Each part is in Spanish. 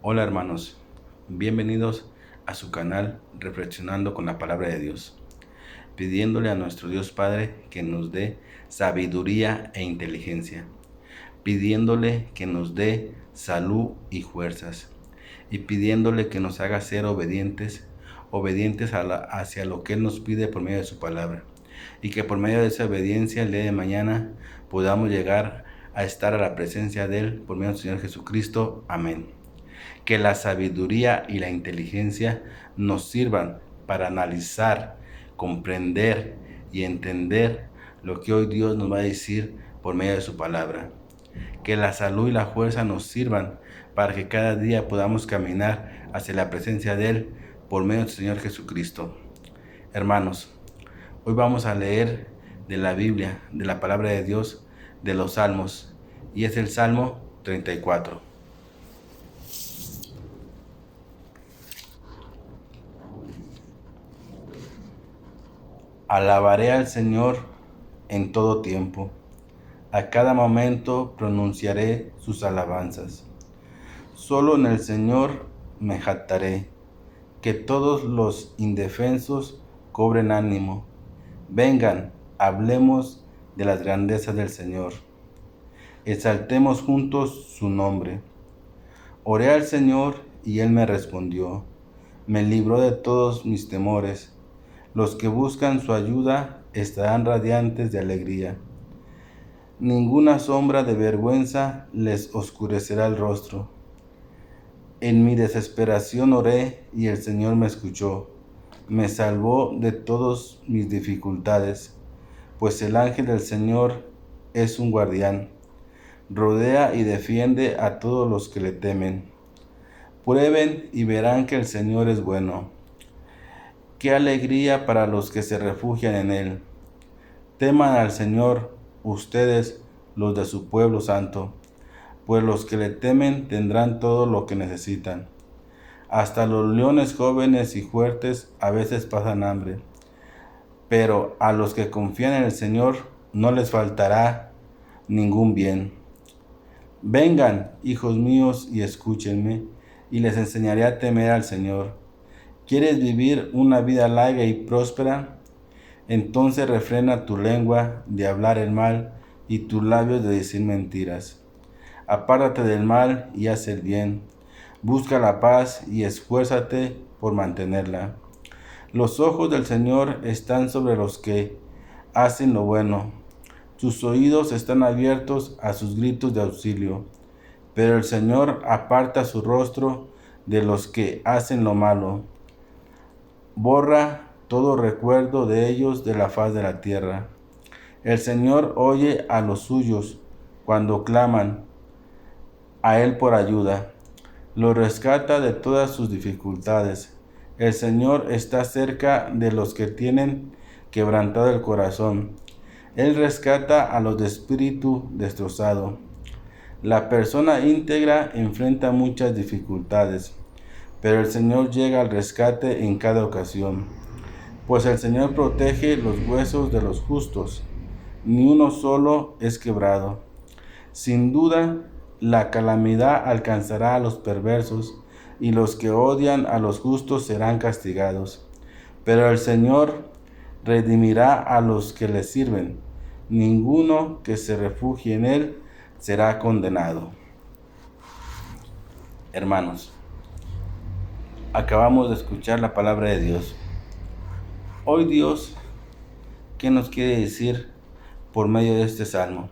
Hola hermanos, bienvenidos a su canal Reflexionando con la Palabra de Dios, pidiéndole a nuestro Dios Padre que nos dé sabiduría e inteligencia, pidiéndole que nos dé salud y fuerzas, y pidiéndole que nos haga ser obedientes hacia lo que Él nos pide por medio de su palabra, y que por medio de esa obediencia el día de mañana podamos llegar a estar a la presencia de Él por medio del Señor Jesucristo. Amén. Que la sabiduría y la inteligencia nos sirvan para analizar, comprender y entender lo que hoy Dios nos va a decir por medio de su palabra. Que la salud y la fuerza nos sirvan para que cada día podamos caminar hacia la presencia de Él por medio del Señor Jesucristo. Hermanos, hoy vamos a leer de la Biblia, de la palabra de Dios, de los Salmos, y es el Salmo 34. Alabaré al Señor en todo tiempo. A cada momento pronunciaré sus alabanzas. Solo en el Señor me jactaré. Que todos los indefensos cobren ánimo. Vengan, hablemos de las grandezas del Señor. Exaltemos juntos su nombre. Oré al Señor y Él me respondió. Me libró de todos mis temores. Los que buscan su ayuda estarán radiantes de alegría. Ninguna sombra de vergüenza les oscurecerá el rostro. En mi desesperación oré y el Señor me escuchó. Me salvó de todas mis dificultades, pues el ángel del Señor es un guardián. Rodea y defiende a todos los que le temen. Prueben y verán que el Señor es bueno. Qué alegría para los que se refugian en Él. Teman al Señor, ustedes, los de su pueblo santo, pues los que le temen tendrán todo lo que necesitan. Hasta los leones jóvenes y fuertes a veces pasan hambre, pero a los que confían en el Señor no les faltará ningún bien. Vengan, hijos míos, y escúchenme, y les enseñaré a temer al Señor. ¿Quieres vivir una vida larga y próspera? Entonces refrena tu lengua de hablar el mal y tus labios de decir mentiras. Apártate del mal y haz el bien. Busca la paz y esfuérzate por mantenerla. Los ojos del Señor están sobre los que hacen lo bueno. Sus oídos están abiertos a sus gritos de auxilio. Pero el Señor aparta su rostro de los que hacen lo malo. Borra todo recuerdo de ellos de la faz de la tierra. El Señor oye a los suyos cuando claman a Él por ayuda. Los rescata de todas sus dificultades. El Señor está cerca de los que tienen quebrantado el corazón. Él rescata a los de espíritu destrozado. La persona íntegra enfrenta muchas dificultades, pero el Señor llega al rescate en cada ocasión, pues el Señor protege los huesos de los justos, ni uno solo es quebrado. Sin duda, la calamidad alcanzará a los perversos, y los que odian a los justos serán castigados. Pero el Señor redimirá a los que le sirven. Ninguno que se refugie en Él será condenado. Hermanos, acabamos de escuchar la palabra de Dios. Hoy Dios, ¿qué nos quiere decir por medio de este salmo?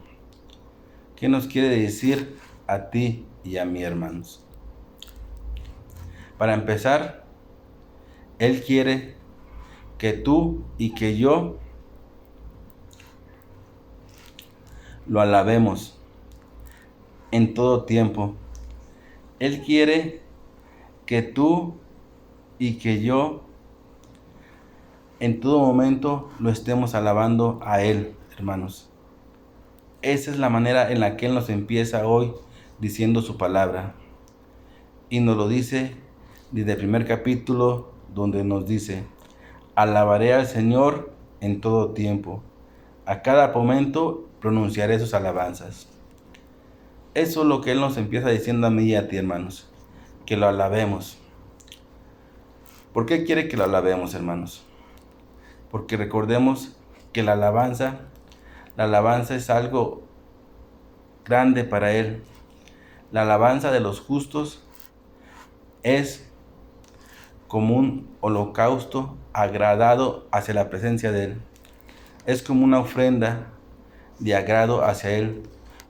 ¿Qué nos quiere decir a ti y a mí, hermanos? Para empezar, Él quiere que tú y que yo lo alabemos en todo tiempo. Él quiere que tú y que yo en todo momento lo estemos alabando a Él, hermanos. Esa es la manera en la que Él nos empieza hoy diciendo su palabra. Y nos lo dice desde el primer capítulo, donde nos dice: alabaré al Señor en todo tiempo. A cada momento pronunciaré sus alabanzas. Eso es lo que Él nos empieza diciendo a mí y a ti, hermanos. que lo alabemos. ¿Por qué quiere que lo alabemos, hermanos? Porque recordemos que la alabanza es algo grande para Él. La alabanza de los justos es como un holocausto agradado hacia la presencia de Él. Es como una ofrenda de agrado hacia Él,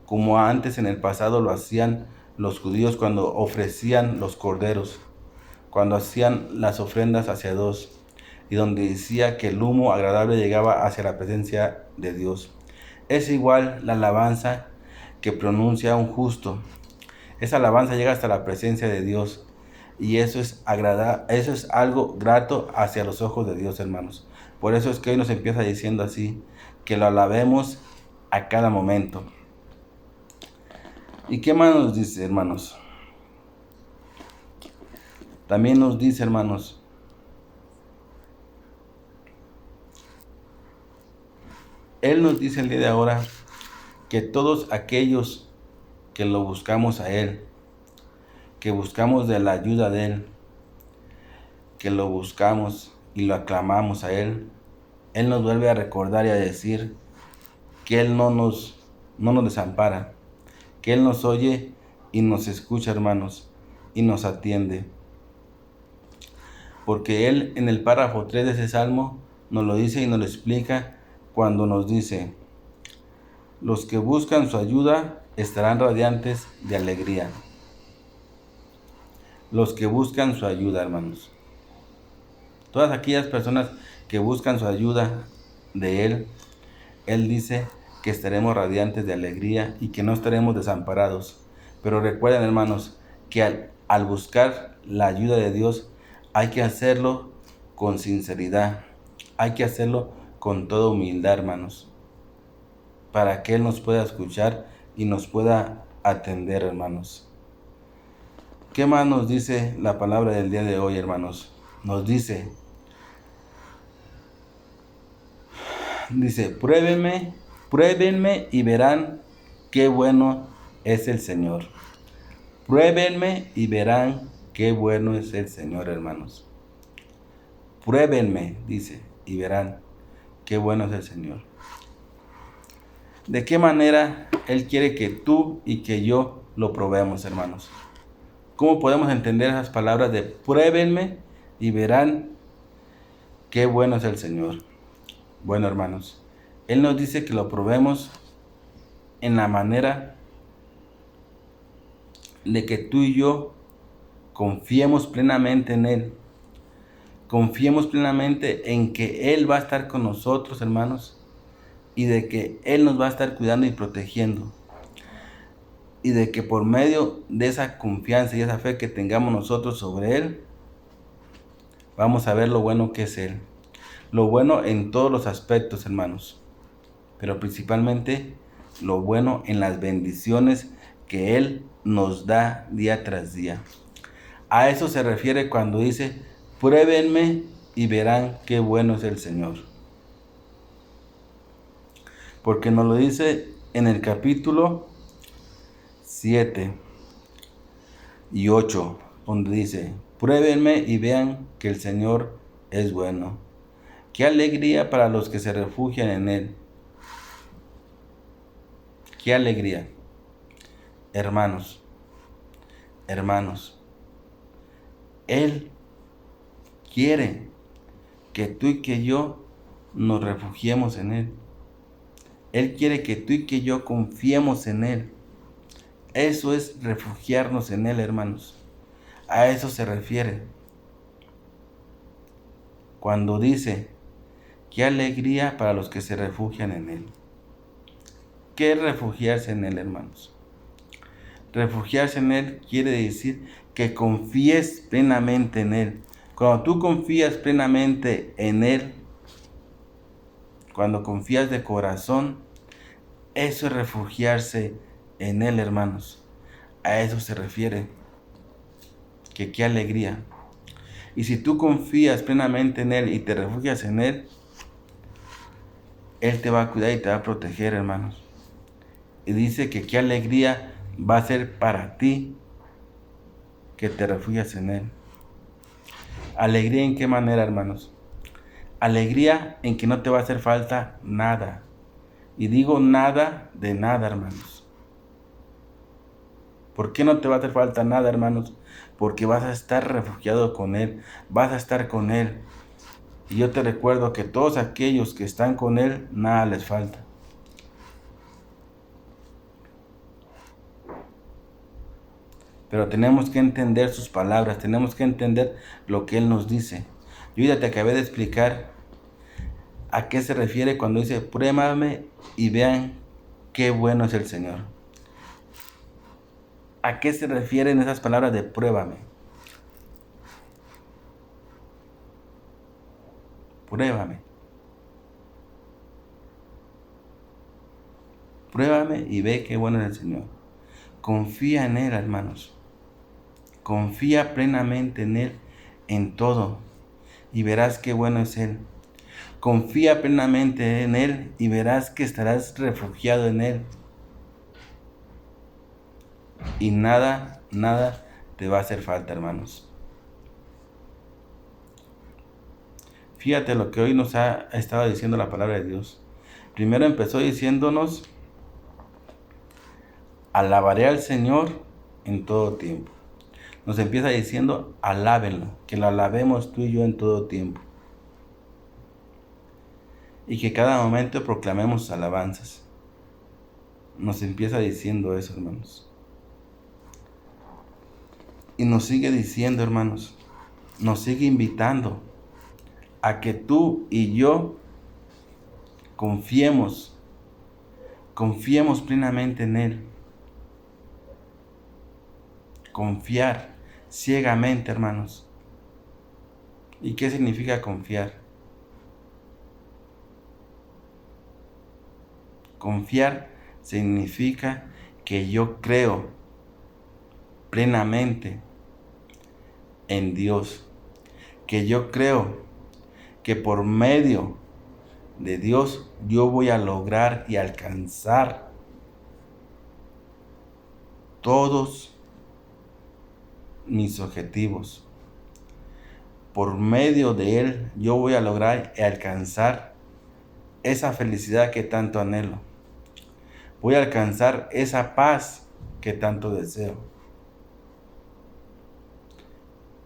como antes en el pasado lo hacían los judíos cuando ofrecían los corderos, cuando hacían las ofrendas hacia Dios, y donde decía que el humo agradable llegaba hacia la presencia de Dios. Es igual la alabanza que pronuncia un justo. Esa alabanza llega hasta la presencia de Dios, y eso es algo grato hacia los ojos de Dios, hermanos. Por eso es que hoy nos empieza diciendo así, que lo alabemos a cada momento. ¿Y qué más nos dice, hermanos? También nos dice, hermanos, Él nos dice el día de ahora que todos aquellos que lo buscamos a Él, que buscamos de la ayuda de Él, que lo buscamos y lo aclamamos a Él, Él nos vuelve a recordar y a decir que Él no nos desampara, que Él nos oye y nos escucha, hermanos, y nos atiende. Porque Él en el párrafo 3 de ese salmo nos lo dice y nos lo explica cuando nos dice: los que buscan su ayuda estarán radiantes de alegría. Los que buscan su ayuda, hermanos. Todas aquellas personas que buscan su ayuda de Él, Él dice que estaremos radiantes de alegría y que no estaremos desamparados. Pero recuerden, hermanos, que al buscar la ayuda de Dios hay que hacerlo con sinceridad. Hay que hacerlo con toda humildad, hermanos, para que Él nos pueda escuchar y nos pueda atender, hermanos. ¿Qué más nos dice la palabra del día de hoy, hermanos? Nos dice, pruébenme y verán qué bueno es el Señor. Pruébenme y verán qué bueno es el Señor, hermanos. Pruébenme, dice, y verán qué bueno es el Señor. ¿De qué manera Él quiere que tú y que yo lo probemos, hermanos? ¿Cómo podemos entender esas palabras de pruébenme y verán qué bueno es el Señor? Bueno, hermanos, Él nos dice que lo probemos en la manera de que tú y yo confiemos plenamente en Él. Confiemos plenamente en que Él va a estar con nosotros, hermanos, y de que Él nos va a estar cuidando y protegiendo. Y de que por medio de esa confianza y esa fe que tengamos nosotros sobre Él, vamos a ver lo bueno que es Él. Lo bueno en todos los aspectos, hermanos. Pero principalmente lo bueno en las bendiciones que Él nos da día tras día. A eso se refiere cuando dice, pruébenme y verán qué bueno es el Señor. Porque nos lo dice en el capítulo 7 y 8, donde dice, pruébenme y vean que el Señor es bueno. Qué alegría para los que se refugian en Él. Qué alegría. Hermanos, Él quiere que tú y que yo nos refugiemos en Él. Él quiere que tú y que yo confiemos en Él. Eso es refugiarnos en Él, hermanos. A eso se refiere. Cuando dice, qué alegría para los que se refugian en Él. ¿Qué es refugiarse en Él, hermanos? Refugiarse en Él quiere decir que confíes plenamente en Él. Cuando tú confías plenamente en Él, cuando confías de corazón, eso es refugiarse en Él, hermanos. A eso se refiere. Que qué alegría. Y si tú confías plenamente en Él y te refugias en Él, Él te va a cuidar y te va a proteger, hermanos. Y dice que qué alegría va a ser para ti que te refugias en Él. ¿Alegría en qué manera, hermanos? Alegría en que no te va a hacer falta nada. Y digo nada de nada, hermanos. ¿Por qué no te va a hacer falta nada, hermanos? Porque vas a estar refugiado con Él, vas a estar con Él. Y yo te recuerdo que todos aquellos que están con Él, nada les falta. Pero tenemos que entender sus palabras, tenemos que entender lo que Él nos dice. Yo ya te acabé de explicar a qué se refiere cuando dice, pruébame y vean qué bueno es el Señor. ¿A qué se refieren esas palabras de pruébame? Pruébame. Pruébame y ve qué bueno es el Señor. Confía en Él, hermanos. Confía plenamente en Él en todo y verás qué bueno es Él. Confía plenamente en Él y verás que estarás refugiado en Él. Y nada te va a hacer falta, hermanos. Fíjate lo que hoy nos ha estado diciendo la palabra de Dios. Primero empezó diciéndonos, alabaré al Señor en todo tiempo. Nos empieza diciendo, alábenlo, que lo alabemos tú y yo en todo tiempo. Y que cada momento proclamemos sus alabanzas. Nos empieza diciendo eso, hermanos. Y nos sigue diciendo, hermanos, nos sigue invitando a que tú y yo confiemos plenamente en Él. Confiar ciegamente, hermanos. ¿Y qué significa confiar? Confiar significa que yo creo plenamente en Dios, que yo creo que por medio de Dios yo voy a lograr y alcanzar todos mis objetivos. Por medio de Él yo voy a lograr y alcanzar esa felicidad que tanto anhelo. Voy a alcanzar esa paz que tanto deseo.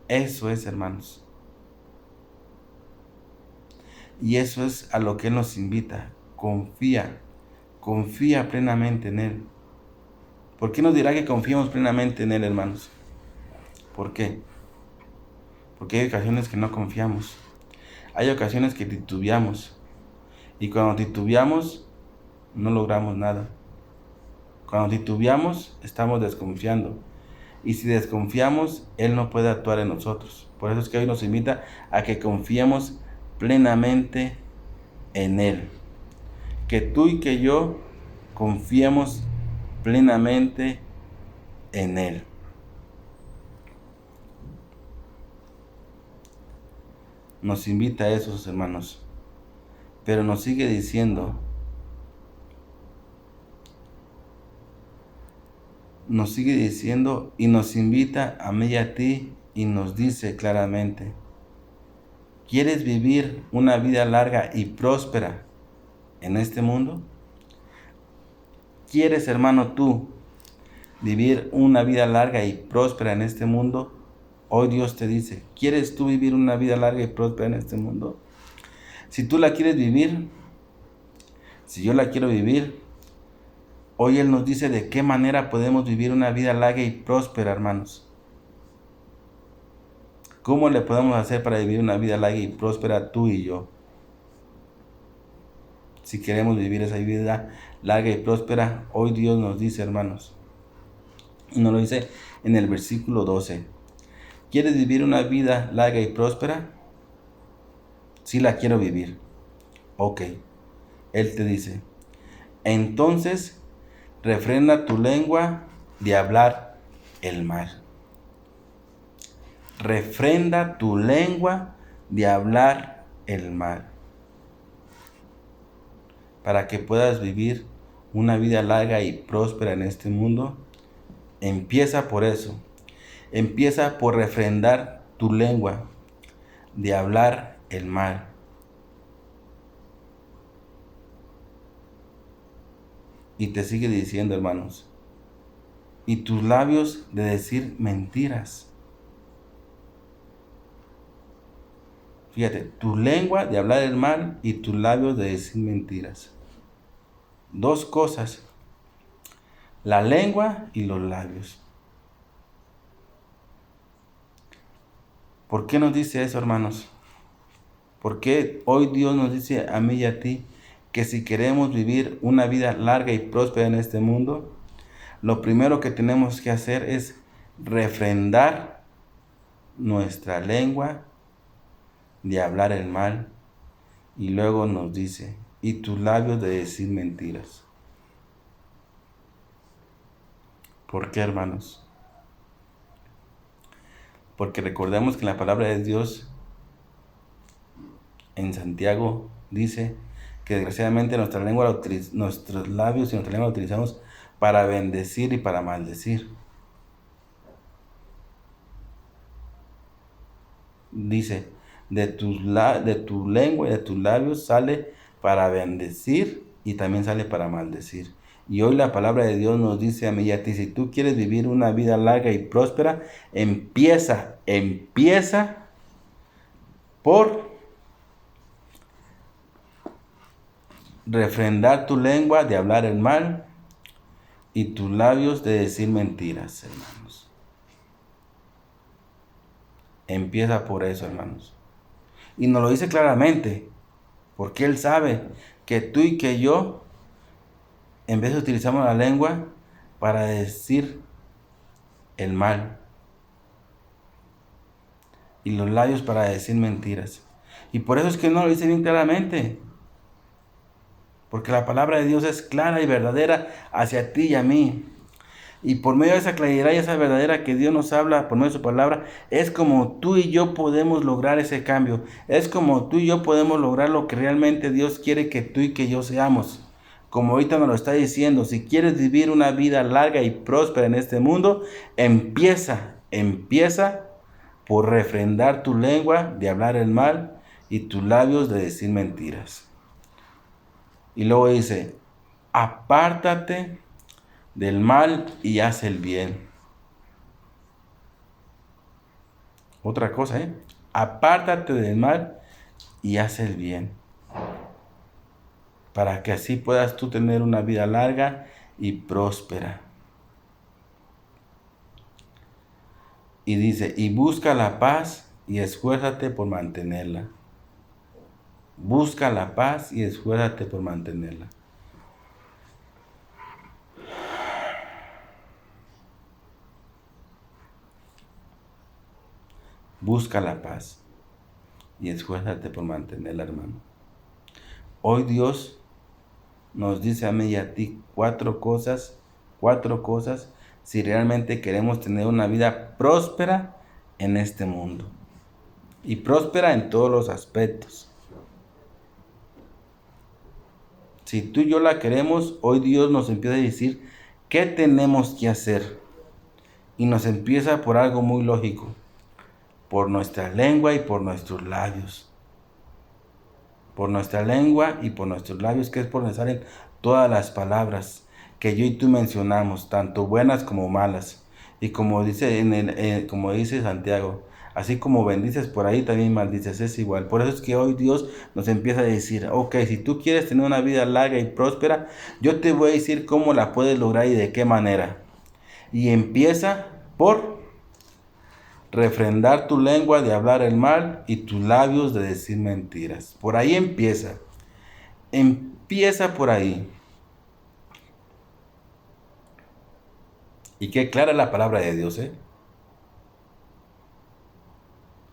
Eso es, hermanos. Y eso es a lo que Él nos invita. Confía plenamente en Él. ¿Por qué nos dirá que confiemos plenamente en Él, hermanos? ¿Por qué? Porque hay ocasiones que no confiamos. Hay ocasiones que titubeamos. Y cuando titubeamos, no logramos nada. Cuando titubeamos, estamos desconfiando. Y si desconfiamos, Él no puede actuar en nosotros. Por eso es que hoy nos invita a que confiemos plenamente en Él. Que tú y que yo confiemos plenamente en Él. Nos invita a eso, hermanos. Pero nos sigue diciendo, y nos invita a mí y a ti y nos dice claramente, ¿quieres vivir una vida larga y próspera en este mundo? ¿Quieres, hermano, tú vivir una vida larga y próspera en este mundo? Hoy Dios te dice, ¿quieres tú vivir una vida larga y próspera en este mundo? Si tú la quieres vivir, si yo la quiero vivir, hoy Él nos dice de qué manera podemos vivir una vida larga y próspera, hermanos. ¿Cómo le podemos hacer para vivir una vida larga y próspera tú y yo? Si queremos vivir esa vida larga y próspera, hoy Dios nos dice, hermanos, y nos lo dice en el versículo 12. ¿Quieres vivir una vida larga y próspera? Sí la quiero vivir. Ok. Él te dice, entonces refrena tu lengua de hablar el mal. Refrenda tu lengua de hablar el mal. Para que puedas vivir una vida larga y próspera en este mundo, empieza por eso. Empieza por refrendar tu lengua de hablar el mal. Y te sigue diciendo, hermanos, y tus labios de decir mentiras. Fíjate, tu lengua de hablar el mal y tus labios de decir mentiras. Dos cosas, la lengua y los labios. ¿Por qué nos dice eso, hermanos? ¿Por qué hoy Dios nos dice a mí y a ti que si queremos vivir una vida larga y próspera en este mundo, lo primero que tenemos que hacer es refrendar nuestra lengua de hablar el mal? Y luego nos dice, y tus labios de decir mentiras. ¿Por qué, hermanos? Porque recordemos que la palabra de Dios en Santiago dice que desgraciadamente nuestros labios y nuestra lengua la utilizamos para bendecir y para maldecir. Dice, de tu lengua y de tus labios sale para bendecir y también sale para maldecir. Y hoy la palabra de Dios nos dice a mí y a ti, si tú quieres vivir una vida larga y próspera, empieza por refrendar tu lengua de hablar el mal y tus labios de decir mentiras, hermanos. Empieza por eso, hermanos. Y nos lo dice claramente, porque Él sabe que tú y que yo, en vez de utilizamos la lengua para decir el mal y los labios para decir mentiras. Y por eso es que no lo dice bien claramente, porque la palabra de Dios es clara y verdadera hacia ti y a mí. Y por medio de esa claridad y esa verdadera que Dios nos habla por medio de su palabra, es como tú y yo podemos lograr ese cambio. Es como tú y yo podemos lograr lo que realmente Dios quiere que tú y que yo seamos. Como ahorita nos lo está diciendo, si quieres vivir una vida larga y próspera en este mundo, empieza por refrendar tu lengua de hablar el mal y tus labios de decir mentiras. Y luego dice, apártate del mal y haz el bien. Otra cosa, apártate del mal y haz el bien. Para que así puedas tú tener una vida larga y próspera. Y dice, y busca la paz y esfuérzate por mantenerla. Busca la paz y esfuérzate por mantenerla. Busca la paz y esfuérzate por mantenerla, hermano. Hoy Dios nos dice a mí y a ti cuatro cosas, si realmente queremos tener una vida próspera en este mundo. Y próspera en todos los aspectos. Si tú y yo la queremos, hoy Dios nos empieza a decir qué tenemos que hacer. Y nos empieza por algo muy lógico. Por nuestra lengua y por nuestros labios. Por nuestra lengua y por nuestros labios, que es por donde salen todas las palabras que yo y tú mencionamos, tanto buenas como malas. Y como dice, como dice Santiago, así como bendices por ahí, también maldices, es igual. Por eso es que hoy Dios nos empieza a decir, ok, si tú quieres tener una vida larga y próspera, yo te voy a decir cómo la puedes lograr y de qué manera. Y empieza por refrendar tu lengua de hablar el mal y tus labios de decir mentiras. Por ahí empieza. Empieza por ahí. Y qué clara la palabra de Dios,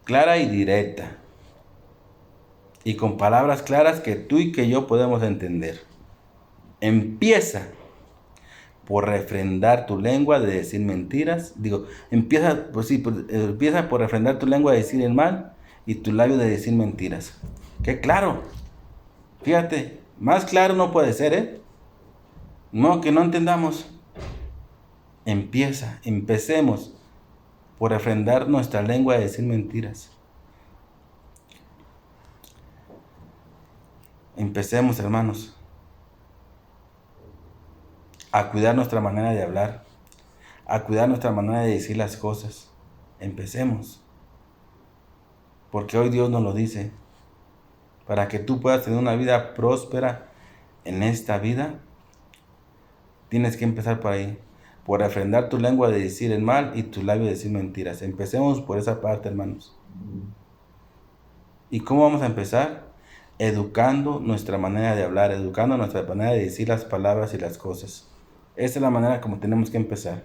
clara y directa. Y con palabras claras que tú y que yo podemos entender. Empieza por refrendar tu lengua de decir mentiras. Empieza por refrendar tu lengua de decir el mal y tu labio de decir mentiras. Qué claro. Fíjate, más claro no puede ser, No, que no entendamos. Empecemos por refrendar nuestra lengua de decir mentiras. Empecemos, hermanos, a cuidar nuestra manera de hablar, a cuidar nuestra manera de decir las cosas. Empecemos, porque hoy Dios nos lo dice. Para que tú puedas tener una vida próspera en esta vida, tienes que empezar por ahí, por refrendar tu lengua de decir el mal y tu labio de decir mentiras. Empecemos por esa parte, hermanos. ¿Y cómo vamos a empezar? Educando nuestra manera de hablar, educando nuestra manera de decir las palabras y las cosas. Esa es la manera como tenemos que empezar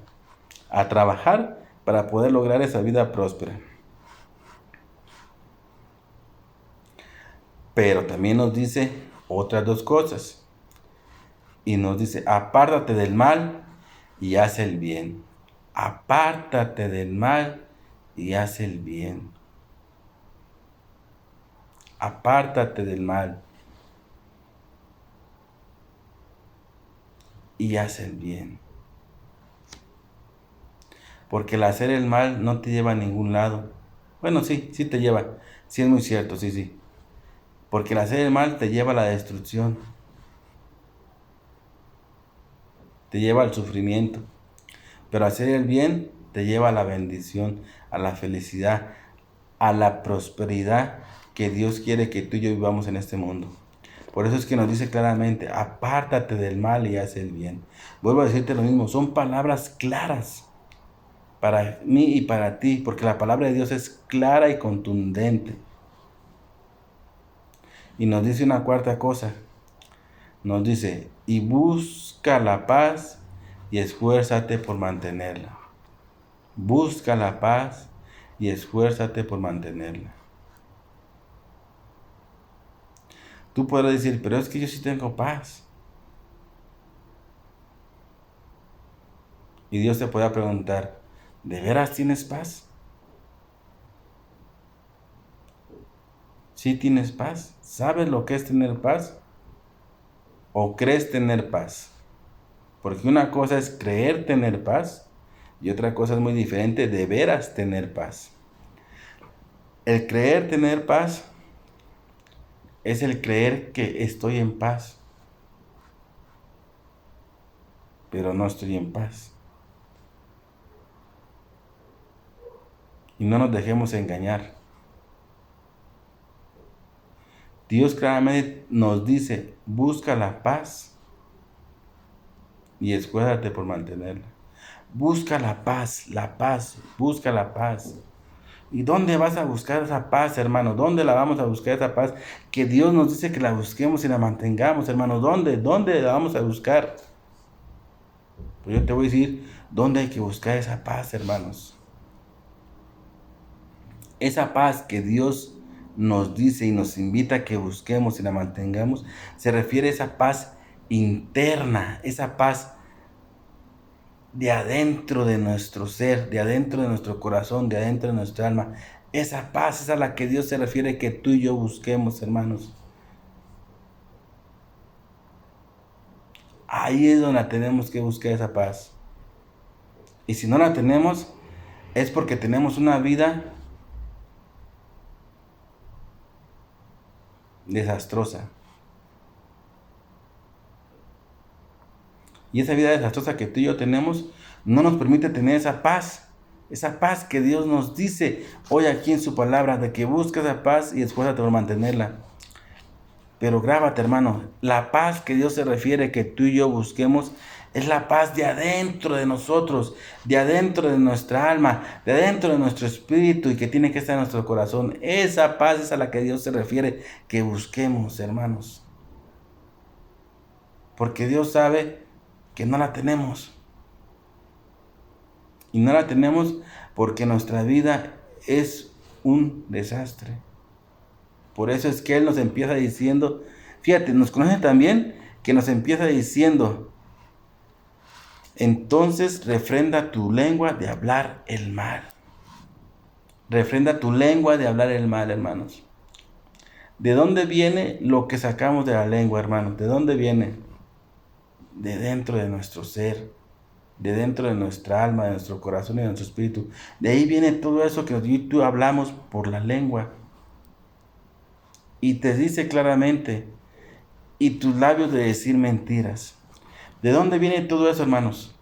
a trabajar para poder lograr esa vida próspera. Pero también nos dice otras dos cosas. Y nos dice, apártate del mal y haz el bien. Apártate del mal y haz el bien. Apártate del mal y haz el bien. Porque el hacer el mal no te lleva a ningún lado. Bueno, sí te lleva. Sí es muy cierto, sí. Porque el hacer el mal te lleva a la destrucción. Te lleva al sufrimiento. Pero hacer el bien te lleva a la bendición, a la felicidad, a la prosperidad que Dios quiere que tú y yo vivamos en este mundo. Por eso es que nos dice claramente, apártate del mal y haz el bien. Vuelvo a decirte lo mismo, son palabras claras para mí y para ti, porque la palabra de Dios es clara y contundente. Y nos dice una cuarta cosa, nos dice, y busca la paz y esfuérzate por mantenerla. Busca la paz y esfuérzate por mantenerla. Tú podrás decir, pero es que yo sí tengo paz. Y Dios te puede preguntar, ¿de veras tienes paz? ¿Sí tienes paz? ¿Sabes lo que es tener paz? ¿O crees tener paz? Porque una cosa es creer tener paz y otra cosa es muy diferente, de veras tener paz. El creer tener paz es el creer que estoy en paz, pero no estoy en paz. Y no nos dejemos engañar. Dios claramente nos dice, busca la paz y esfuérzate por mantenerla. Busca la paz, busca la paz. ¿Y dónde vas a buscar esa paz, hermano? ¿Dónde la vamos a buscar esa paz? Que Dios nos dice que la busquemos y la mantengamos, hermano. ¿Dónde la vamos a buscar? Pues yo te voy a decir dónde hay que buscar esa paz, hermanos. Esa paz que Dios nos dice y nos invita a que busquemos y la mantengamos, se refiere a esa paz interna, esa paz de adentro de nuestro ser, de adentro de nuestro corazón, de adentro de nuestra alma. Esa paz es a la que Dios se refiere que tú y yo busquemos, hermanos. Ahí es donde tenemos que buscar esa paz. Y si no la tenemos, es porque tenemos una vida desastrosa. Y esa vida desastrosa que tú y yo tenemos no nos permite tener esa paz que Dios nos dice hoy aquí en su palabra, de que busca esa paz y esfuérzate por mantenerla. Pero grábate, hermano, la paz que Dios se refiere que tú y yo busquemos es la paz de adentro de nosotros, de adentro de nuestra alma, de adentro de nuestro espíritu y que tiene que estar en nuestro corazón. Esa paz es a la que Dios se refiere que busquemos, hermanos. Porque Dios sabe que no la tenemos. Y no la tenemos porque nuestra vida es un desastre. Por eso es que Él nos empieza diciendo, fíjate, nos conoce también que nos empieza diciendo, entonces refrenda tu lengua de hablar el mal. Refrenda tu lengua de hablar el mal, hermanos. ¿De dónde viene lo que sacamos de la lengua, hermanos? ¿De dónde viene? De dentro de nuestro ser, de dentro de nuestra alma, de nuestro corazón y de nuestro espíritu. De ahí viene todo eso que yo y tú hablamos por la lengua. Y te dice claramente, y tus labios de decir mentiras. ¿De dónde viene todo eso, hermanos?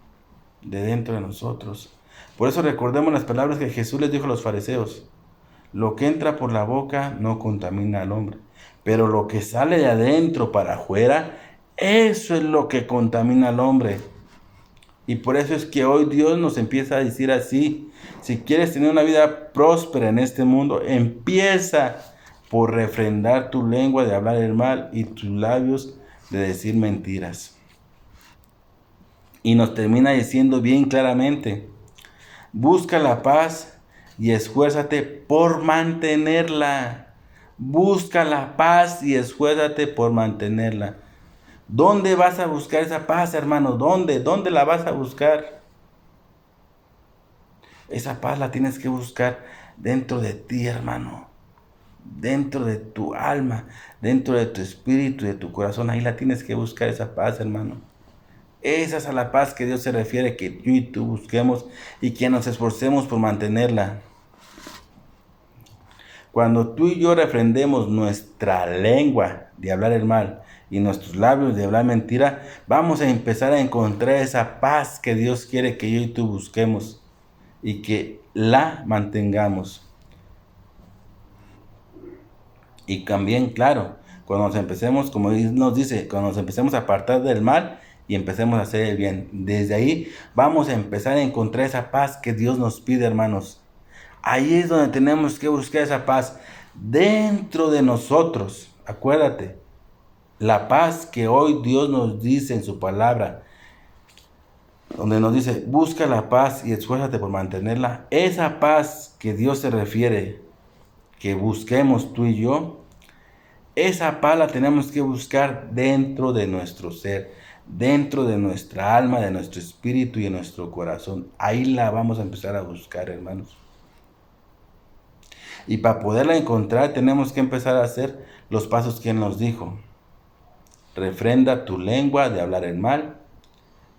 De dentro de nosotros. Por eso recordemos las palabras que Jesús les dijo a los fariseos. Lo que entra por la boca no contamina al hombre, pero lo que sale de adentro para afuera, eso es lo que contamina al hombre. Y por eso es que hoy Dios nos empieza a decir así: si quieres tener una vida próspera en este mundo, empieza por refrendar tu lengua de hablar el mal y tus labios de decir mentiras. Y nos termina diciendo bien claramente: busca la paz y esfuérzate por mantenerla. Busca la paz y esfuérzate por mantenerla. ¿Dónde vas a buscar esa paz, hermano? ¿Dónde? ¿Dónde la vas a buscar? Esa paz la tienes que buscar dentro de ti, hermano. Dentro de tu alma, dentro de tu espíritu, de tu corazón. Ahí la tienes que buscar, esa paz, hermano. Esa es a la paz que Dios se refiere, que yo y tú busquemos y que nos esforcemos por mantenerla. Cuando tú y yo refrendemos nuestra lengua de hablar el mal y nuestros labios de hablar mentira, vamos a empezar a encontrar esa paz que Dios quiere que yo y tú busquemos y que la mantengamos. Y también, claro, cuando nos empecemos, como nos dice, cuando nos empecemos a apartar del mal y empecemos a hacer el bien, desde ahí vamos a empezar a encontrar esa paz que Dios nos pide, hermanos. Ahí es donde tenemos que buscar esa paz dentro de nosotros. Acuérdate, la paz que hoy Dios nos dice en su palabra, donde nos dice, busca la paz y esfuérzate por mantenerla. Esa paz que Dios se refiere, que busquemos tú y yo, esa paz la tenemos que buscar dentro de nuestro ser, dentro de nuestra alma, de nuestro espíritu y de nuestro corazón. Ahí la vamos a empezar a buscar, hermanos. Y para poderla encontrar tenemos que empezar a hacer los pasos que Él nos dijo. Refrenda tu lengua de hablar el mal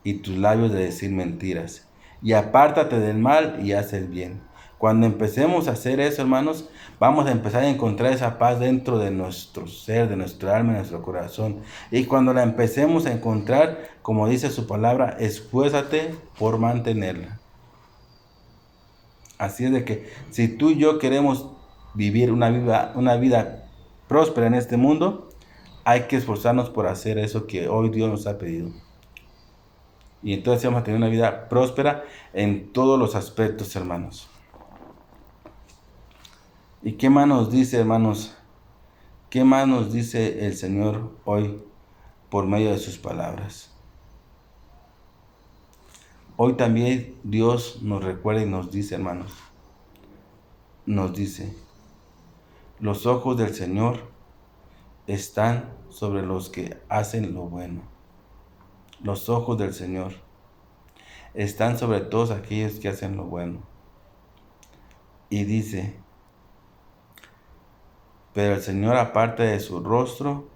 y tus labios de decir mentiras. Y apártate del mal y haz el bien. Cuando empecemos a hacer eso, hermanos, vamos a empezar a encontrar esa paz dentro de nuestro ser, de nuestra alma, de nuestro corazón. Y cuando la empecemos a encontrar, como dice su palabra, esfuérzate por mantenerla. Así es de que si tú y yo queremos vivir una vida próspera en este mundo, hay que esforzarnos por hacer eso que hoy Dios nos ha pedido. Y entonces vamos a tener una vida próspera en todos los aspectos, hermanos. ¿Y qué más nos dice, hermanos? ¿Qué más nos dice el Señor hoy por medio de sus palabras? Hoy también Dios nos recuerda y nos dice, hermanos, nos dice: los ojos del Señor están sobre los que hacen lo bueno. Los ojos del Señor están sobre todos aquellos que hacen lo bueno. Y dice: pero el Señor aparta de su rostro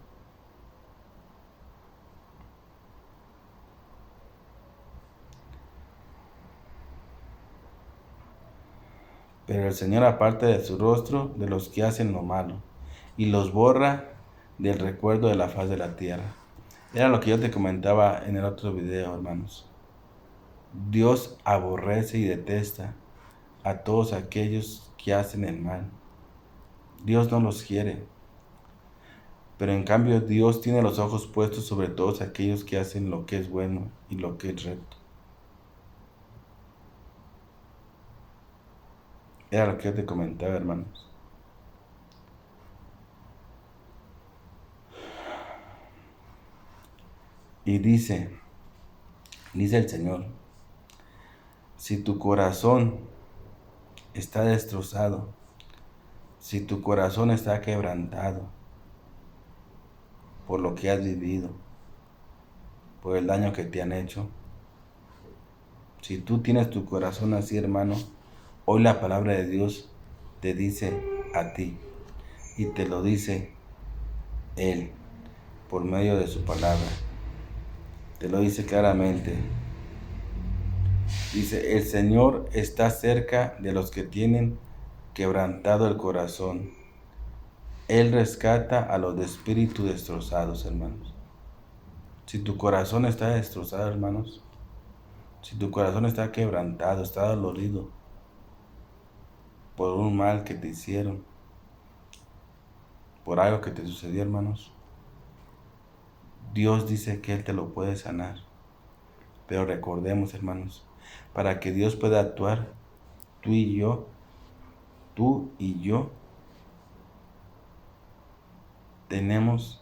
de los que hacen lo malo y los borra del recuerdo de la faz de la tierra. Era lo que yo te comentaba en el otro video, hermanos. Dios aborrece y detesta a todos aquellos que hacen el mal. Dios no los quiere. Pero en cambio Dios tiene los ojos puestos sobre todos aquellos que hacen lo que es bueno y lo que es recto. Era lo que yo te comentaba, hermanos. Y dice el Señor: si tu corazón está destrozado, si tu corazón está quebrantado por lo que has vivido, por el daño que te han hecho, si tú tienes tu corazón así, hermano, hoy la palabra de Dios te dice a ti, y te lo dice Él por medio de su palabra. Te lo dice claramente: Dice, el Señor está cerca de los que tienen quebrantado el corazón. Él rescata a los de espíritu destrozados, hermanos. Si tu corazón está destrozado, hermanos, si tu corazón está quebrantado, está dolorido por un mal que te hicieron, por algo que te sucedió, hermanos, Dios dice que Él te lo puede sanar. Pero recordemos, hermanos, para que Dios pueda actuar, tú y yo, tenemos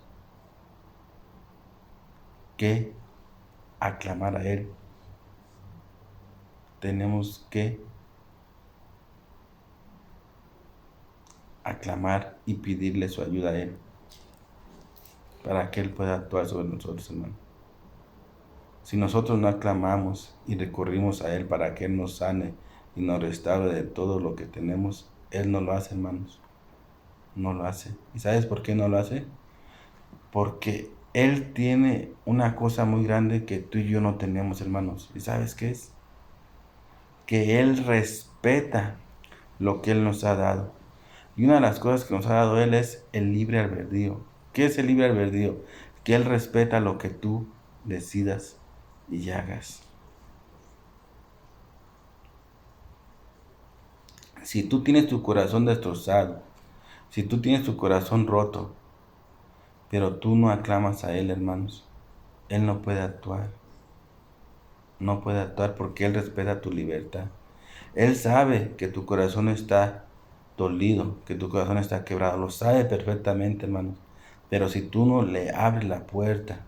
que aclamar a Él. Tenemos que aclamar y pedirle su ayuda a Él, para que Él pueda actuar sobre nosotros, hermanos. Si nosotros no aclamamos y recurrimos a Él para que Él nos sane y nos restaure de todo lo que tenemos, Él no lo hace, hermanos. No lo hace. ¿Y sabes por qué no lo hace? Porque Él tiene una cosa muy grande que tú y yo no tenemos, hermanos. ¿Y sabes qué es? Que Él respeta lo que Él nos ha dado. Y una de las cosas que nos ha dado Él es el libre albedrío. ¿Qué es el libre albedrío? Que Él respeta lo que tú decidas y hagas. Si tú tienes tu corazón destrozado, si tú tienes tu corazón roto, pero tú no aclamas a Él, hermanos, Él no puede actuar. No puede actuar porque Él respeta tu libertad. Él sabe que tu corazón está dolido, que tu corazón está quebrado. Lo sabe perfectamente, hermanos. Pero si tú no le abres la puerta,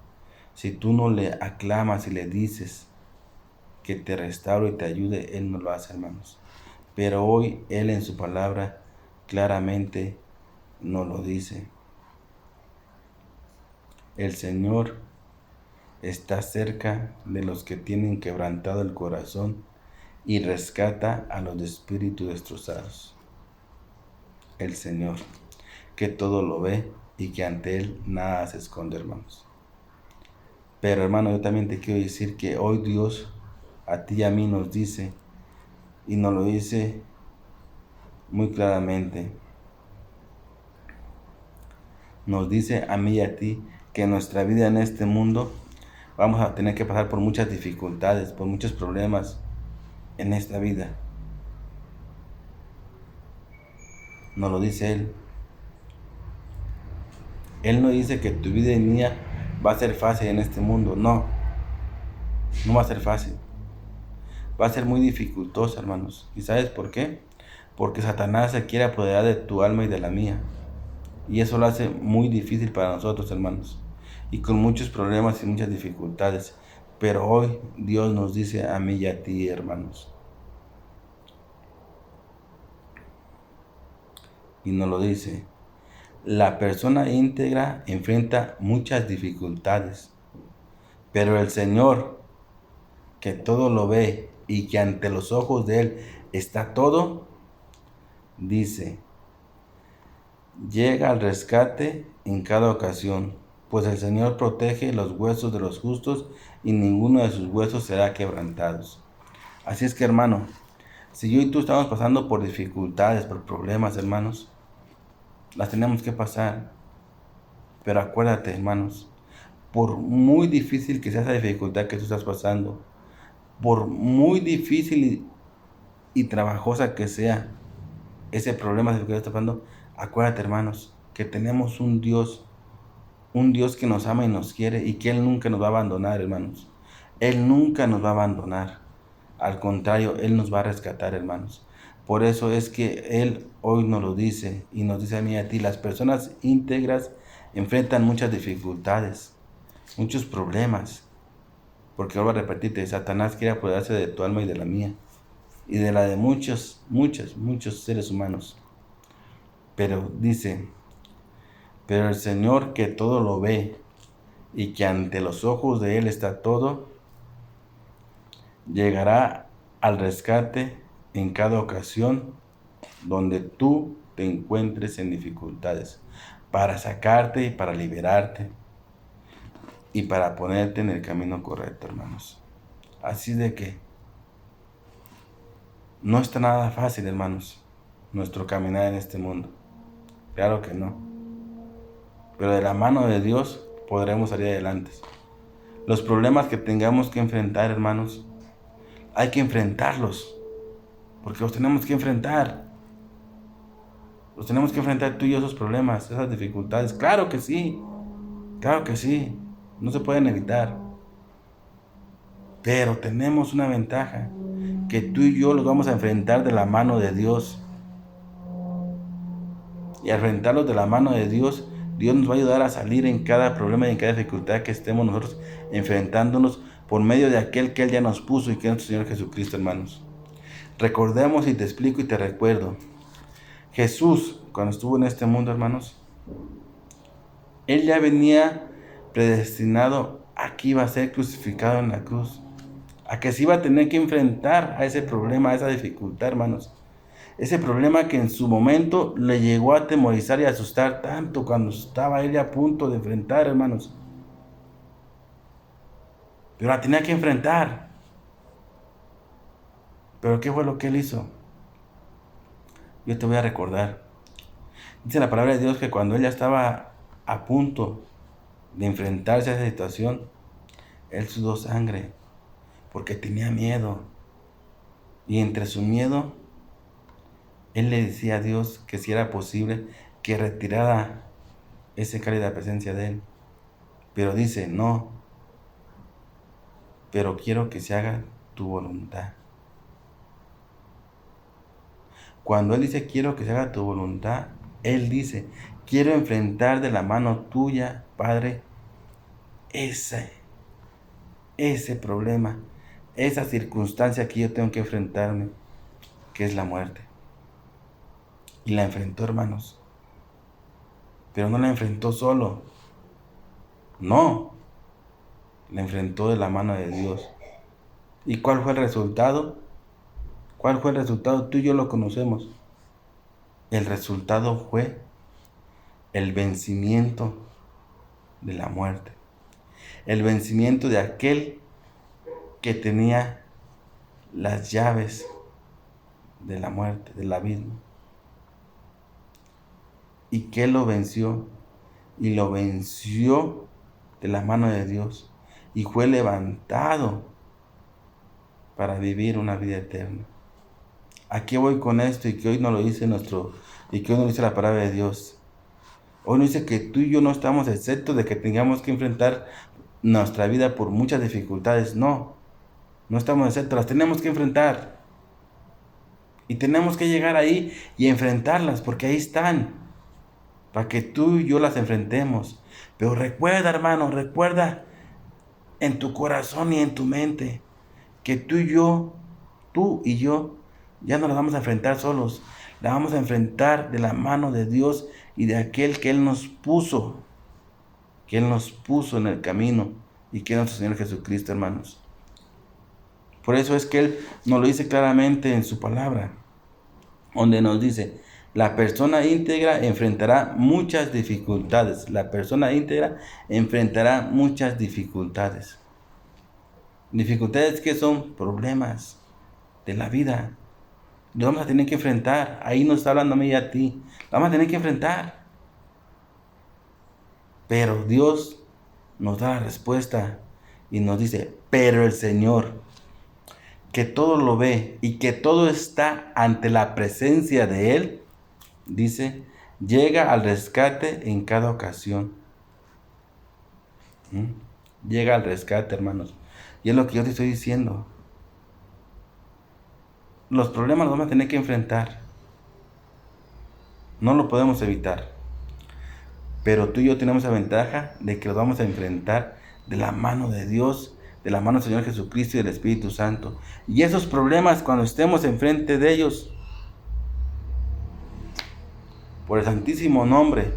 si tú no le aclamas y le dices que te restaure y te ayude, Él no lo hace, hermanos. Pero hoy Él en su palabra claramente nos lo dice. El Señor está cerca de los que tienen quebrantado el corazón y rescata a los de espíritu destrozados. El Señor, que todo lo ve y que ante Él nada se esconde, hermanos. Pero hermano, yo también te quiero decir que hoy Dios a ti y a mí nos dice, y nos lo dice muy claramente, nos dice a mí y a ti que en nuestra vida en este mundo vamos a tener que pasar por muchas dificultades, por muchos problemas en esta vida. Nos lo dice Él. Él no dice que tu vida y mía va a ser fácil en este mundo. No, no va a ser fácil. Va a ser muy dificultoso, hermanos. ¿Y sabes por qué? Porque Satanás se quiere apoderar de tu alma y de la mía. Y eso lo hace muy difícil para nosotros, hermanos. Y con muchos problemas y muchas dificultades. Pero hoy Dios nos dice a mí y a ti, hermanos. Y nos lo dice. La persona íntegra enfrenta muchas dificultades. Pero el Señor, que todo lo ve y que ante los ojos de Él está todo, dice, llega al rescate en cada ocasión, pues el Señor protege los huesos de los justos y ninguno de sus huesos será quebrantados. Así es que, hermano, si yo y tú estamos pasando por dificultades, por problemas, hermanos, las tenemos que pasar. Pero acuérdate, hermanos, por muy difícil que sea esa dificultad que tú estás pasando, por muy difícil y trabajosa que sea ese problema que estás pasando, acuérdate, hermanos, que tenemos un Dios que nos ama y nos quiere y que Él nunca nos va a abandonar, hermanos. Él nunca nos va a abandonar. Al contrario, Él nos va a rescatar, hermanos. Por eso es que Él hoy nos lo dice y nos dice a mí y a ti, las personas íntegras enfrentan muchas dificultades, muchos problemas. Porque vuelvo a repetirte, Satanás quiere apoderarse de tu alma y de la mía. Y de la de muchos seres humanos. Pero dice, pero el Señor que todo lo ve y que ante los ojos de Él está todo, llegará al rescate en cada ocasión donde tú te encuentres en dificultades, para sacarte y para liberarte y para ponerte en el camino correcto, hermanos. Así de que No está nada fácil, hermanos, nuestro caminar en este mundo. Claro que no. Pero de la mano de Dios podremos salir adelante. Los problemas que tengamos que enfrentar, hermanos, hay que enfrentarlos. Porque los tenemos que enfrentar. Los tenemos que enfrentar tú y yo, esos problemas, esas dificultades. Claro que sí. Claro que sí. No se pueden evitar. Pero tenemos una ventaja. Que tú y yo los vamos a enfrentar de la mano de Dios. Y al enfrentarlos de la mano de Dios, Dios nos va a ayudar a salir en cada problema y en cada dificultad que estemos nosotros enfrentándonos por medio de aquel que Él ya nos puso y que es nuestro Señor Jesucristo, hermanos. Recordemos y te explico y te recuerdo. Jesús, cuando estuvo en este mundo, hermanos, Él ya venía predestinado a que iba a ser crucificado en la cruz. A que se iba a tener que enfrentar a ese problema, a esa dificultad, hermanos. Ese problema que en su momento le llegó a atemorizar y asustar tanto cuando estaba él a punto de enfrentar, hermanos. Pero la tenía que enfrentar. ¿Pero qué fue lo que él hizo? Yo te voy a recordar. Dice la palabra de Dios que cuando él ya estaba a punto de enfrentarse a esa situación, él sudó sangre porque tenía miedo. Y entre su miedo, él le decía a Dios que si era posible que retirara ese cáliz de la presencia de él. Pero dice, no, pero quiero que se haga tu voluntad. Cuando él dice quiero que se haga tu voluntad, él dice, quiero enfrentar de la mano tuya, Padre, ese problema, esa circunstancia que yo tengo que enfrentarme, que es la muerte. Y la enfrentó, hermanos. Pero no la enfrentó solo. No. La enfrentó de la mano de Dios. ¿Y cuál fue el resultado? ¿Cuál fue el resultado? Tú y yo lo conocemos. El resultado fue el vencimiento de la muerte. El vencimiento de aquel que tenía las llaves de la muerte, del abismo. Y que lo venció. Y lo venció de la mano de Dios. Y fue levantado para vivir una vida eterna. ¿A qué voy con esto? Y que hoy nos lo dice y que hoy nos lo dice la palabra de Dios. Hoy nos dice que tú y yo no estamos exceptos de que tengamos que enfrentar nuestra vida por muchas dificultades. No estamos exceptos, las tenemos que enfrentar. Y tenemos que llegar ahí y enfrentarlas, porque ahí están, para que tú y yo las enfrentemos. Pero recuerda, hermano, recuerda en tu corazón y en tu mente, que tú y yo, ya no las vamos a enfrentar solos. La vamos a enfrentar de la mano de Dios y de aquel que Él nos puso. Que Él nos puso en el camino. Y que es nuestro Señor Jesucristo, hermanos. Por eso es que Él nos lo dice claramente en su palabra. Donde nos dice, la persona íntegra enfrentará muchas dificultades. La persona íntegra enfrentará muchas dificultades. Dificultades que son problemas de la vida. Lo vamos a tener que enfrentar. Ahí nos está hablando a mí y a ti. Lo vamos a tener que enfrentar. Pero Dios nos da la respuesta y nos dice, pero el Señor, que todo lo ve y que todo está ante la presencia de Él, dice, llega al rescate en cada ocasión. Llega al rescate, hermanos. Y es lo que yo te estoy diciendo. Los problemas los vamos a tener que enfrentar. No lo podemos evitar. Pero tú y yo tenemos la ventaja de que los vamos a enfrentar de la mano de Dios, de la mano del Señor Jesucristo y del Espíritu Santo. Y esos problemas, cuando estemos enfrente de ellos, por el santísimo nombre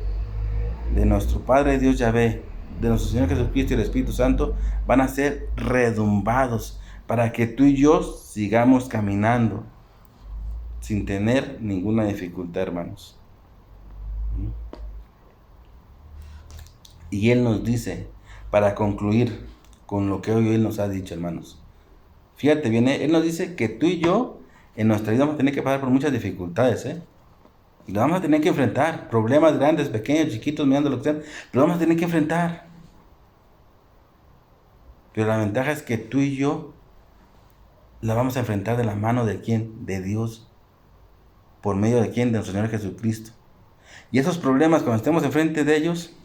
de nuestro Padre Dios Yahvé, de nuestro Señor Jesucristo y el Espíritu Santo, van a ser redumbados para que tú y yo sigamos caminando sin tener ninguna dificultad, hermanos. Y Él nos dice, para concluir con lo que hoy Él nos ha dicho, hermanos. Fíjate bien, Él nos dice que tú y yo En nuestra vida vamos a tener que pasar por muchas dificultades, ¿eh? Y lo vamos a tener que enfrentar. Problemas grandes, pequeños, chiquitos, mirando lo que sean. Lo vamos a tener que enfrentar. Pero la ventaja es que tú y yo la vamos a enfrentar de la mano de ¿quién? De Dios. ¿Por medio de quién? De nuestro Señor Jesucristo. Y esos problemas, cuando estemos enfrente de ellos,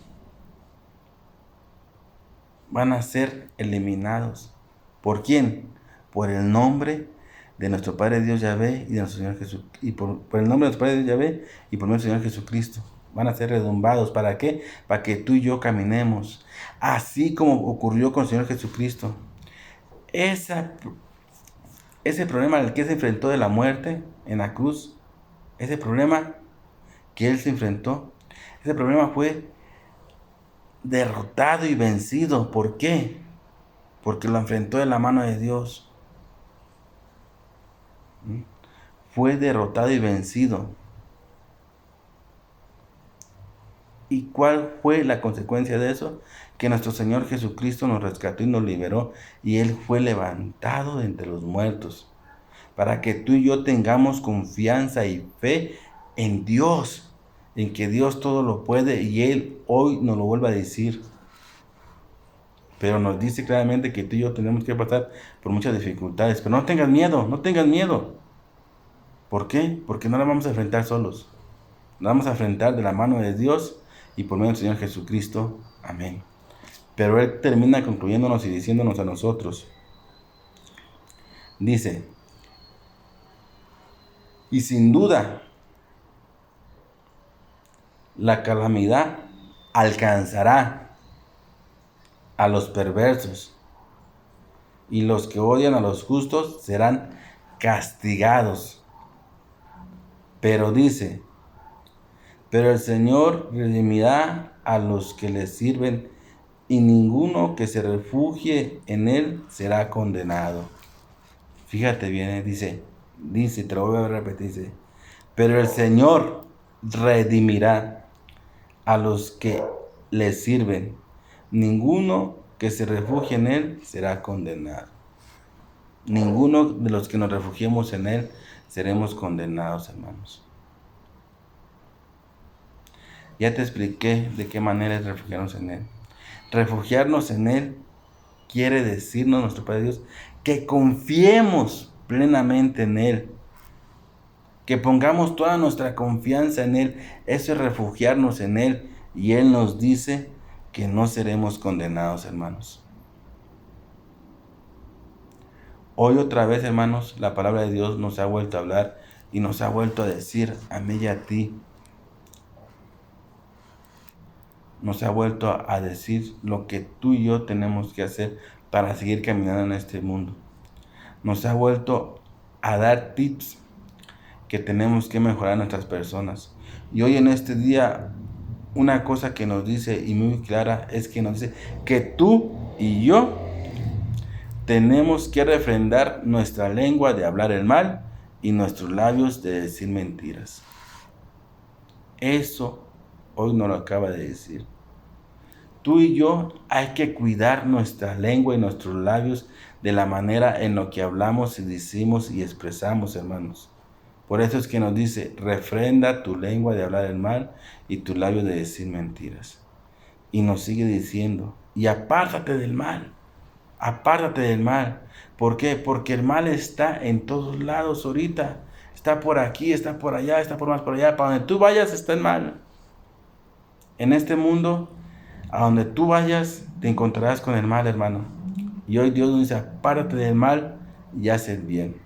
van a ser eliminados. ¿Por quién? Por el nombre de nuestro Padre Dios Yahvé y de nuestro Señor Jesús. Y por el nombre de nuestro Padre Dios Yahvé y por nuestro Señor Jesucristo. Van a ser redumbados. ¿Para qué? Para que tú y yo caminemos. Así como ocurrió con el Señor Jesucristo. Ese problema al que se enfrentó de la muerte en la cruz, ese problema que Él se enfrentó, ese problema fue derrotado y vencido. ¿Por qué? Porque lo enfrentó de la mano de Dios. Fue derrotado y vencido. ¿Y cuál fue la consecuencia de eso? Que nuestro Señor Jesucristo nos rescató y nos liberó, y Él fue levantado de entre los muertos, para que tú y yo tengamos confianza y fe en Dios, en que Dios todo lo puede, y Él hoy nos lo vuelve a decir. Pero nos dice claramente que tú y yo tenemos que pasar por muchas dificultades. Pero no tengas miedo, no tengas miedo. ¿Por qué? Porque no la vamos a enfrentar solos. La vamos a enfrentar de la mano de Dios y por medio del Señor Jesucristo. Amén. Pero Él termina concluyéndonos y diciéndonos a nosotros. Dice, y sin duda, la calamidad alcanzará a los perversos, y los que odian a los justos serán castigados. Pero dice, pero el Señor redimirá a los que le sirven, y ninguno que se refugie en Él será condenado. Fíjate bien, dice, te lo voy a repetir, dice, pero el Señor redimirá a los que le sirven. Ninguno que se refugie en Él será condenado. Ninguno de los que nos refugiemos en Él seremos condenados, hermanos. Ya te expliqué de qué manera es refugiarnos en Él. Refugiarnos en Él quiere decirnos, nuestro Padre Dios, que confiemos plenamente en Él. Que pongamos toda nuestra confianza en Él. Eso es refugiarnos en Él. Y Él nos dice que no seremos condenados, hermanos. Hoy otra vez, hermanos, la palabra de Dios nos ha vuelto a hablar y nos ha vuelto a decir a mí y a ti. Nos ha vuelto a decir lo que tú y yo tenemos que hacer para seguir caminando en este mundo. Nos ha vuelto a dar tips que tenemos que mejorar nuestras personas. Y hoy en este día, una cosa que nos dice y muy clara es que nos dice que tú y yo tenemos que refrendar nuestra lengua de hablar el mal y nuestros labios de decir mentiras. Eso hoy nos lo acaba de decir. Tú y yo hay que cuidar nuestra lengua y nuestros labios de la manera en lo que hablamos y decimos y expresamos, hermanos. Por eso es que nos dice, refrenda tu lengua de hablar el mal y tu labio de decir mentiras. Y nos sigue diciendo, y apártate del mal. Apártate del mal. ¿Por qué? Porque el mal está en todos lados ahorita. Está por aquí, está por allá, está por más por allá. Para donde tú vayas está el mal. En este mundo, a donde tú vayas, te encontrarás con el mal, hermano. Y hoy Dios nos dice, apártate del mal y haz el bien.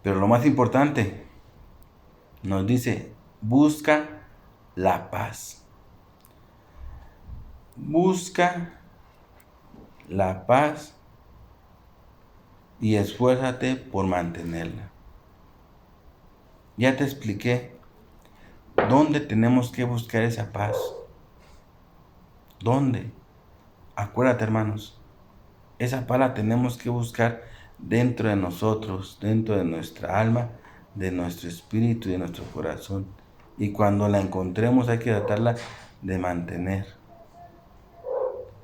Pero lo más importante, nos dice, busca la paz. Busca la paz y esfuérzate por mantenerla. Ya te expliqué dónde tenemos que buscar esa paz. ¿Dónde? Acuérdate, hermanos, esa paz la tenemos que buscar dentro de nosotros, dentro de nuestra alma, de nuestro espíritu y de nuestro corazón. Y cuando la encontremos hay que tratarla de mantener.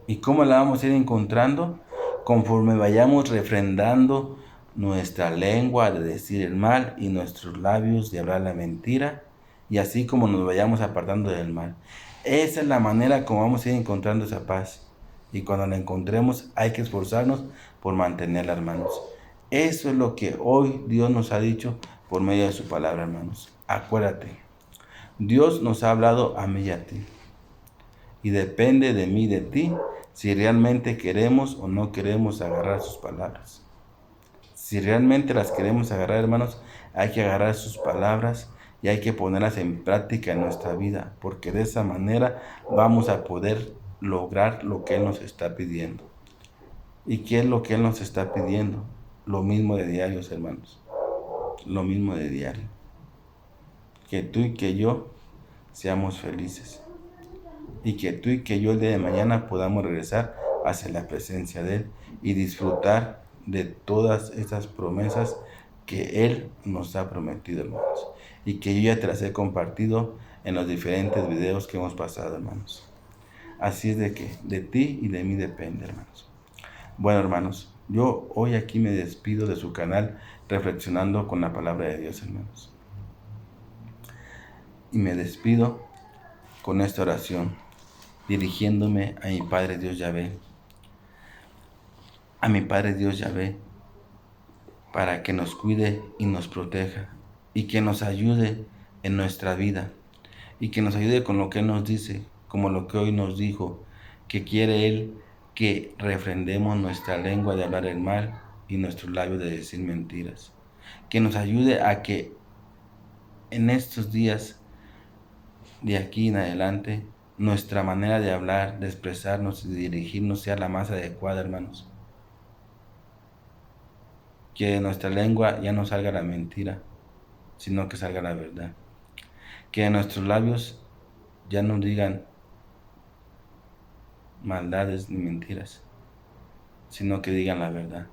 ¿Y cómo la vamos a ir encontrando? conforme vayamos refrendando nuestra lengua de decir el mal y nuestros labios de hablar la mentira, y así como nos vayamos apartando del mal. Esa es la manera como vamos a ir encontrando esa paz. Y cuando la encontremos hay que esforzarnos por mantenerla, hermanos. Eso es lo que hoy Dios nos ha dicho por medio de su palabra, hermanos. Acuérdate, Dios nos ha hablado a mí y a ti. Y depende de mí y de ti si realmente queremos o no queremos agarrar sus palabras. Si realmente las queremos agarrar, hermanos, hay que agarrar sus palabras y hay que ponerlas en práctica en nuestra vida, porque de esa manera vamos a poder lograr lo que Él nos está pidiendo. ¿Y qué es lo que Él nos está pidiendo? Lo mismo de diarios, hermanos. Lo mismo de diario. Que tú y que yo seamos felices. Y que tú y que yo el día de mañana podamos regresar hacia la presencia de Él y disfrutar de todas esas promesas que Él nos ha prometido, hermanos. Y que yo ya te las he compartido en los diferentes videos que hemos pasado, hermanos. Así es de que de ti y de mí depende, hermanos. Bueno, hermanos, yo hoy aquí me despido de su canal reflexionando con la palabra de Dios, hermanos. Y me despido con esta oración, dirigiéndome a mi Padre Dios Yahvé, a mi Padre Dios Yahvé, para que nos cuide y nos proteja, y que nos ayude en nuestra vida, y que nos ayude con lo que Él nos dice, como lo que hoy nos dijo, que quiere Él que refrendemos nuestra lengua de hablar el mal y nuestros labios de decir mentiras. Que nos ayude a que en estos días, de aquí en adelante, nuestra manera de hablar, de expresarnos y de dirigirnos sea la más adecuada, hermanos. Que de nuestra lengua ya no salga la mentira, sino que salga la verdad. Que de nuestros labios ya no digan maldades ni mentiras, sino que digan la verdad.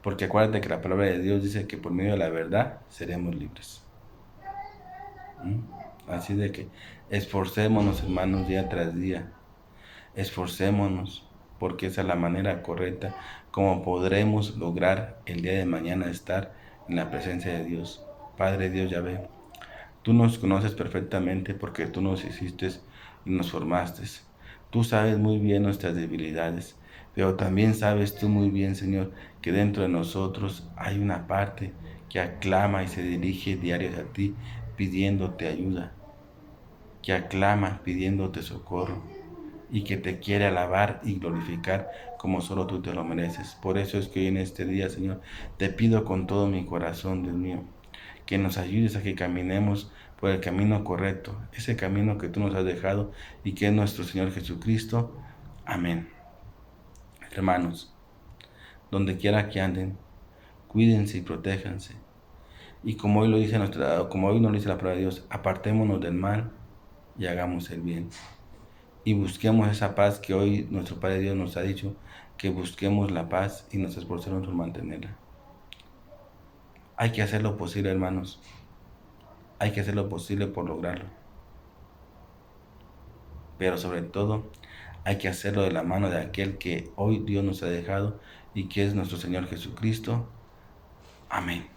Porque acuérdate que la palabra de Dios dice que por medio de la verdad seremos libres. Así de que esforcémonos, hermanos, día tras día. Esforcémonos, porque esa es la manera correcta como podremos lograr el día de mañana estar en la presencia de Dios. Padre Dios Yahvé, tú nos conoces perfectamente porque tú nos hiciste y nos formaste. Tú sabes muy bien nuestras debilidades, pero también sabes tú muy bien, Señor, que dentro de nosotros hay una parte que aclama y se dirige diario a ti pidiéndote ayuda, que aclama pidiéndote socorro y que te quiere alabar y glorificar como solo tú te lo mereces. Por eso es que hoy en este día, Señor, te pido con todo mi corazón, Dios mío, que nos ayudes a que caminemos por el camino correcto, ese camino que tú nos has dejado y que es nuestro Señor Jesucristo. Amén. Hermanos, donde quiera que anden, cuídense y protéjanse. Y como hoy como hoy nos dice la palabra de Dios, apartémonos del mal y hagamos el bien. Y busquemos esa paz que hoy nuestro Padre Dios nos ha dicho, que busquemos la paz y nos esforcemos por mantenerla. Hay que hacer lo posible, hermanos. Hay que hacer lo posible por lograrlo. Pero sobre todo, hay que hacerlo de la mano de aquel que hoy Dios nos ha dejado y que es nuestro Señor Jesucristo. Amén.